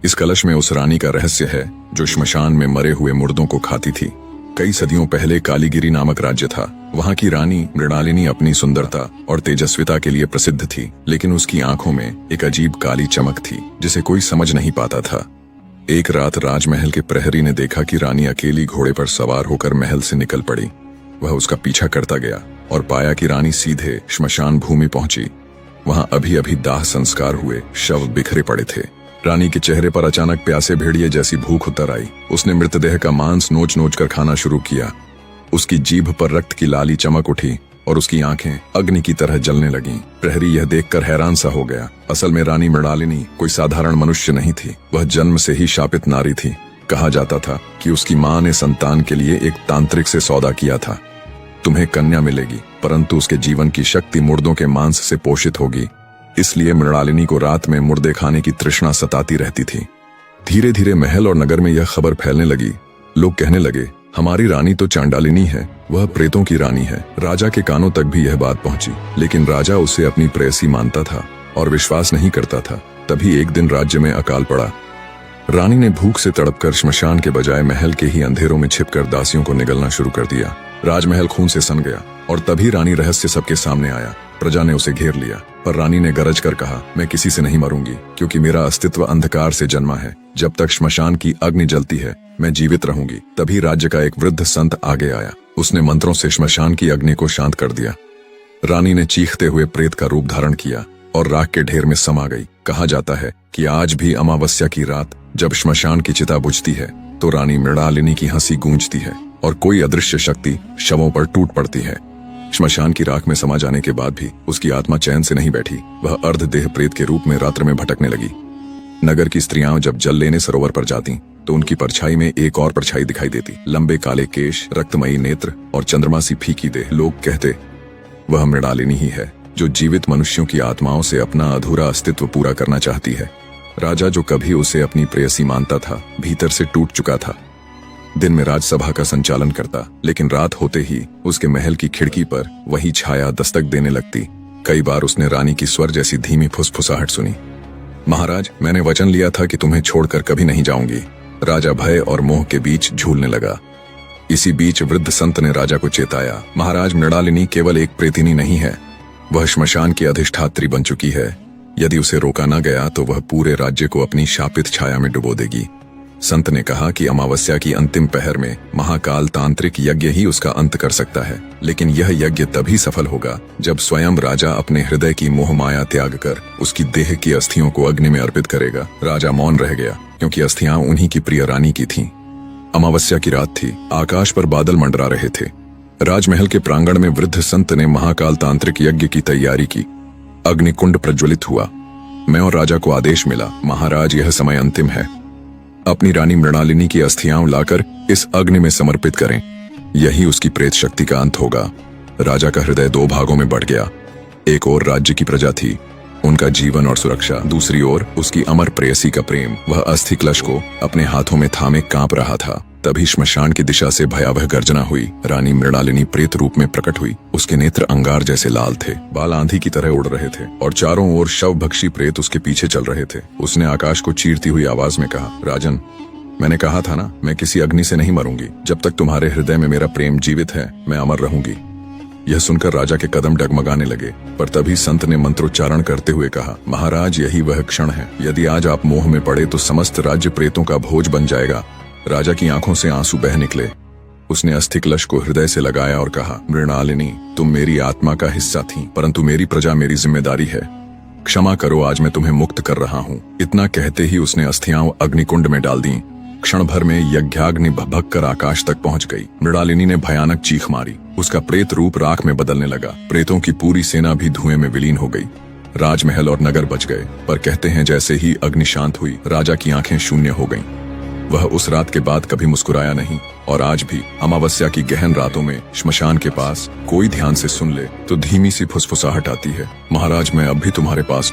इस कलश में उस रानी का रहस्य है जो श्मशान में मरे हुए मुर्दों को खाती थी। कई सदियों पहले कालीगिरी नामक राज्य था। वहाँ की रानी मृणालिनी अपनी सुंदरता और तेजस्विता के लिए प्रसिद्ध थी, लेकिन उसकी आंखों में एक अजीब काली चमक थी जिसे कोई समझ नहीं पाता था। एक रात राजमहल के प्रहरी ने देखा कि रानी अकेली घोड़े पर सवार होकर महल से निकल पड़ी। वह उसका पीछा करता गया और पाया कि रानी सीधे श्मशान भूमि पहुंची। वहां अभी अभी दाह संस्कार हुए शव बिखरे पड़े थे। रानी के चेहरे पर अचानक प्यासे भेड़िए जैसी भूख उतर आई। उसने मृतदेह का मांस नोच नोच कर खाना शुरू किया। उसकी जीभ पर रक्त की लाली चमक उठी और उसकी आंखें अग्नि की तरह जलने लगीं। प्रहरी यह देखकर हैरान सा हो गया। असल में रानी मृणालिनी कोई साधारण मनुष्य नहीं थी। वह जन्म से ही शापित नारी थी। कहा जाता था कि उसकी माँ ने संतान के लिए एक तांत्रिक से सौदा किया था। तुम्हें कन्या मिलेगी, परंतु उसके जीवन की शक्ति मुर्दों के मांस से पोषित होगी। इसलिए मृणालिनी को रात में मुर्दे खाने की तृष्णा सताती रहती थी। धीरे धीरे महल और नगर में यह खबर फैलने लगी। लोग कहने लगे, हमारी रानी तो चांडालिनी है, वह प्रेतों की रानी है। राजा के कानों तक भी यह बात पहुंची, लेकिन राजा उसे अपनी प्रेयसी मानता था और विश्वास नहीं करता था। तभी एक दिन राज्य में अकाल पड़ा। रानी ने भूख से तड़पकर श्मशान के बजाय महल के ही अंधेरों में छिपकर दासियों को निगलना शुरू कर दिया। राजमहल खून से सन गया और तभी रानी रहस्य सबके सामने आया। प्रजा ने उसे घेर लिया, पर रानी ने गरज कर कहा, मैं किसी से नहीं मरूंगी, क्योंकि मेरा अस्तित्व अंधकार से जन्मा है। जब तक श्मशान की अग्नि जलती है मैं जीवित रहूंगी। तभी राज्य का एक वृद्ध संत आगे आया। उसने मंत्रों से श्मशान की अग्नि को शांत कर दिया। रानी ने चीखते हुए प्रेत का रूप धारण किया और राख के ढेर में समा गई। कहा जाता है कि आज भी अमावस्या की रात जब श्मशान की चिता बुझती है तो रानी मृणालिनी की हंसी गूंजती है और कोई अदृश्य शक्ति शवों पर टूट पड़ती है। श्मशान की राख में समा जाने के बाद भी उसकी आत्मा चैन से नहीं बैठी। वह अर्ध देह प्रेत के रूप में रात्र में भटकने लगी। नगर की स्त्रियां जब जल लेने सरोवर पर जाती तो उनकी परछाई में एक और परछाई दिखाई देती। लंबे काले केश, रक्तमयी नेत्र और चंद्रमा सी फीकी देह। लोग कहते, वह मृणालिनी ही है जो जीवित मनुष्यों की आत्माओं से अपना अधूरा अस्तित्व पूरा करना चाहती है। राजा जो कभी उसे अपनी प्रेयसी मानता था, भीतर से टूट चुका था। दिन में राजसभा का संचालन करता, लेकिन रात होते ही उसके महल की खिड़की पर वही छाया दस्तक देने लगती। कई बार उसने रानी की स्वर जैसी धीमी फुसफुसाहट सुनी। महाराज, मैंने वचन लिया था कि तुम्हें छोड़कर कभी नहीं जाऊंगी। राजा भय और मोह के बीच झूलने लगा। इसी बीच वृद्ध संत ने राजा को चेताया, महाराज, मृणालिनी केवल एक प्रेतिनी नहीं है, वह श्मशान की अधिष्ठात्री बन चुकी है। यदि उसे रोका न गया तो वह पूरे राज्य को अपनी शापित छाया में डुबो देगी। संत ने कहा कि अमावस्या की अंतिम पहर में महाकाल तांत्रिक यज्ञ ही उसका अंत कर सकता है, लेकिन यह यज्ञ तभी सफल होगा जब स्वयं राजा अपने हृदय की मोह माया त्याग कर उसकी देह की अस्थियों को अग्नि में अर्पित करेगा। राजा मौन रह गया, क्योंकि अस्थियां उन्हीं की प्रिय रानी की थीं। अमावस्या की रात थी। आकाश पर बादल मंडरा रहे थे। राजमहल के प्रांगण में वृद्ध संत ने महाकाल तांत्रिक यज्ञ की तैयारी की। अग्निकुंड प्रज्वलित हुआ। मैं और राजा को आदेश मिला, महाराज, यह समय अंतिम है। अपनी रानी मृणालिनी की अस्थियां लाकर इस अग्नि में समर्पित करें। यही उसकी प्रेत शक्ति का अंत होगा। राजा का हृदय दो भागों में बढ़ गया। एक ओर राज्य की प्रजा थी, उनका जीवन और सुरक्षा। दूसरी ओर उसकी अमर प्रेयसी का प्रेम। वह अस्थि कलश को अपने हाथों में थामे कांप रहा था। तभी श्मशान की दिशा से भयावह गर्जना हुई। रानी मृणालिनी प्रेत रूप में प्रकट हुई। उसके नेत्र अंगार जैसे लाल थे, बाल आंधी की तरह उड़ रहे थे और चारों ओर शवभक्षी प्रेत उसके पीछे चल रहे थे। उसने आकाश को चीरती हुई आवाज में कहा, राजन, मैंने कहा था ना, मैं किसी अग्नि से नहीं मरूंगी। जब तक तुम्हारे हृदय में मेरा प्रेम जीवित है, मैं अमर रहूंगी। यह सुनकर राजा के कदम डगमगाने लगे, पर तभी संत ने मंत्रोच्चारण करते हुए कहा, महाराज, यही वह क्षण है। यदि आज आप मोह में पड़े तो समस्त राज्य प्रेतों का भोज बन जाएगा। राजा की आंखों से आंसू बह निकले। उसने अस्थि कलश को हृदय से लगाया और कहा, मृणालिनी, तुम मेरी आत्मा का हिस्सा थी, परंतु मेरी प्रजा मेरी जिम्मेदारी है। क्षमा करो, आज मैं तुम्हें मुक्त कर रहा हूँ। इतना कहते ही उसने अस्थियां अग्निकुंड में डाल दी। क्षण भर में यज्ञाग्नि भभक कर आकाश तक पहुंच गई। मृणालिनी ने भयानक चीख मारी। उसका प्रेत रूप राख में बदलने लगा। प्रेतों की पूरी सेना भी धुएं में विलीन हो गई। राजमहल और नगर बच गए, पर कहते हैं जैसे ही अग्नि शांत हुई, राजा की आंखें शून्य हो गईं। वह उस रात के बाद कभी मुस्कुराया नहीं और आज भी अमावस्या की गहन रातों में श्मशान के पास कोई ध्यान से सुन ले तो धीमी सी फुसफुसाहट आती है, महाराज, मैं अब भी तुम्हारे पास